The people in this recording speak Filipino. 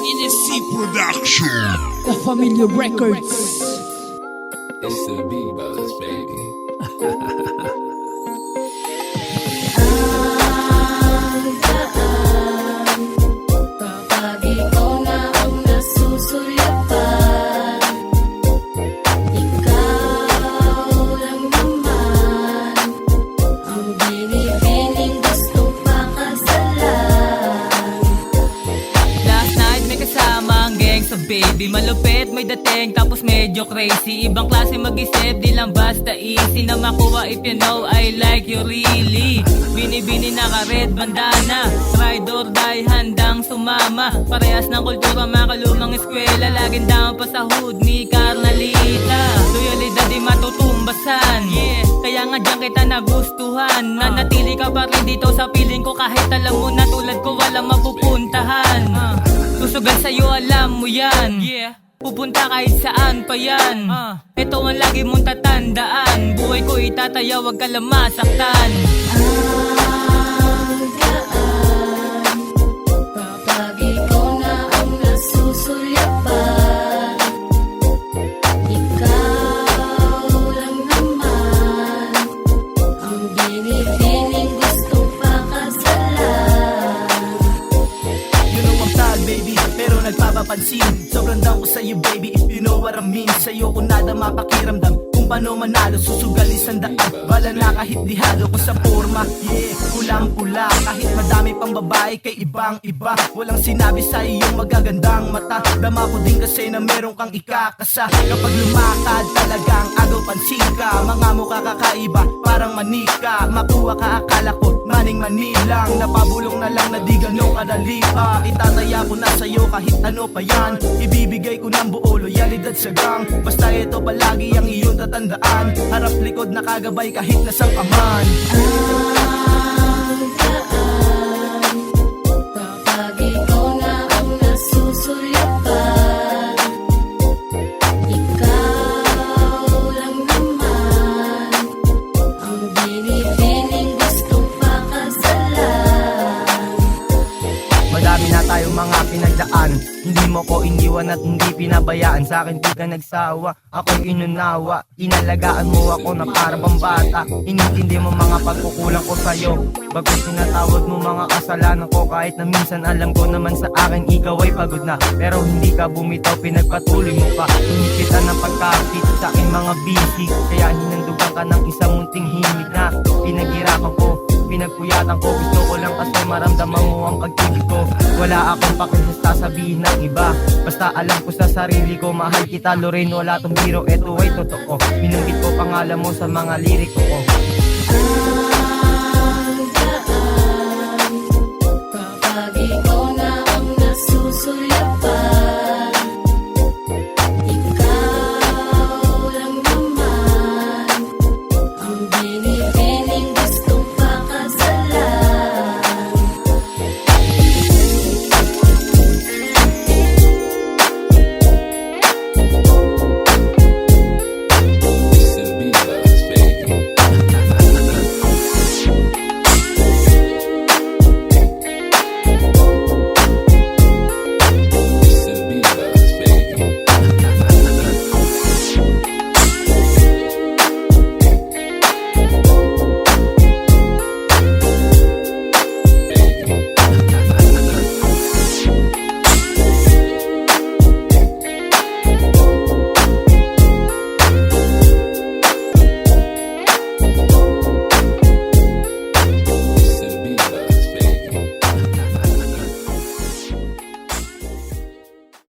NSC Production. The Familiar Records. It's the Big Brothers, baby. Kapag ikaw na ang nasusulyapan, ikaw lang naman ang binibining gustong pakasalan. Last night may kasama ang gang sa baby. Malupit, may dating, tapos medyo crazy. Ibang klase mag-isip, di lang basta easy na makuha. If you know I like you really. Bini-bini naka-red bandana, ride or die, handang sumama. Parehas ng kultura, makalumang eskwela. Laging down pa sa hood ni Carnalita. Loyalidad di matutumbasan, yeah. Kaya nga dyan kita nagustuhan. Nanatili ka pa rin dito sa piling ko, kahit alam mo na tulad ko walang mapupuntahan. Susugal sa'yo, alam mo yan, yeah. Pupunta kahit saan pa yan. Ito ang lagi mong tatandaan. Buhay ko itataya, wag ka lang masaktan. Ang daan, kapag ikaw na ang nasusulyapan, ikaw lang naman ang binibining gustong pakasalan. You know I'm proud, baby, pero nagpapapansin. Sobrang down ko sa'yo, baby, if you know what I mean. Sa'yo ko nada mapakiramdam, kung paano manalo, susugal isang daan. Wala na kahit di halo ko sa forma, yeah. Pulang-pula, kahit madami pang babae kay ibang-iba. Walang sinabi sa iyong magagandang mata. Dama ko din kasi na meron kang ikakasa. Kapag lumakad talagang agaw pansin ka. Mga mukha kakaiba, parang manika. Makuha ka akala ko, maning manilang. Napabulong na lang na di ganong kadali. Itataya ko na sa'yo kahit ano pa yan. Ibibigay ko ng buo, loyalidad sa gang. Basta ito palagi ang iyong tatandaan. Harap likod nakagabay kahit nasang aman. Ang daan, kapag ikaw na ang nasusulyapan, ikaw lang naman ang binibining gustong pakasalan. Madami na tayong mga pinagdaan. Hindi mo ko iniwan at hindi pinabayaan. Sa akin di ka nagsawa, ako'y inunawa. Inalagaan mo ako na parang pambata. Inintindi mo mga pagkukulang ko sa'yo. Bagay tinatawag mo mga kasalanan ko. Kahit na minsan alam ko naman sa akin ikaw ay pagod na. Pero hindi ka bumitaw, pinagpatuloy mo pa. Inipitan ng pagkakit sa aking mga busy. Kaya hinandugan ka ng isang munting himig na pinaghirapan ko, pinagpuyatan ko. Gusto ko lang kasi maramdaman mo ang pag-ibig ko. Wala akong pakisasta sabihin ng iba. Basta alam ko sa sarili ko, mahal kita Lorraine, wala tong biro, eto ay totoo. Binanggit ko pangalan mo sa mga liriko ko.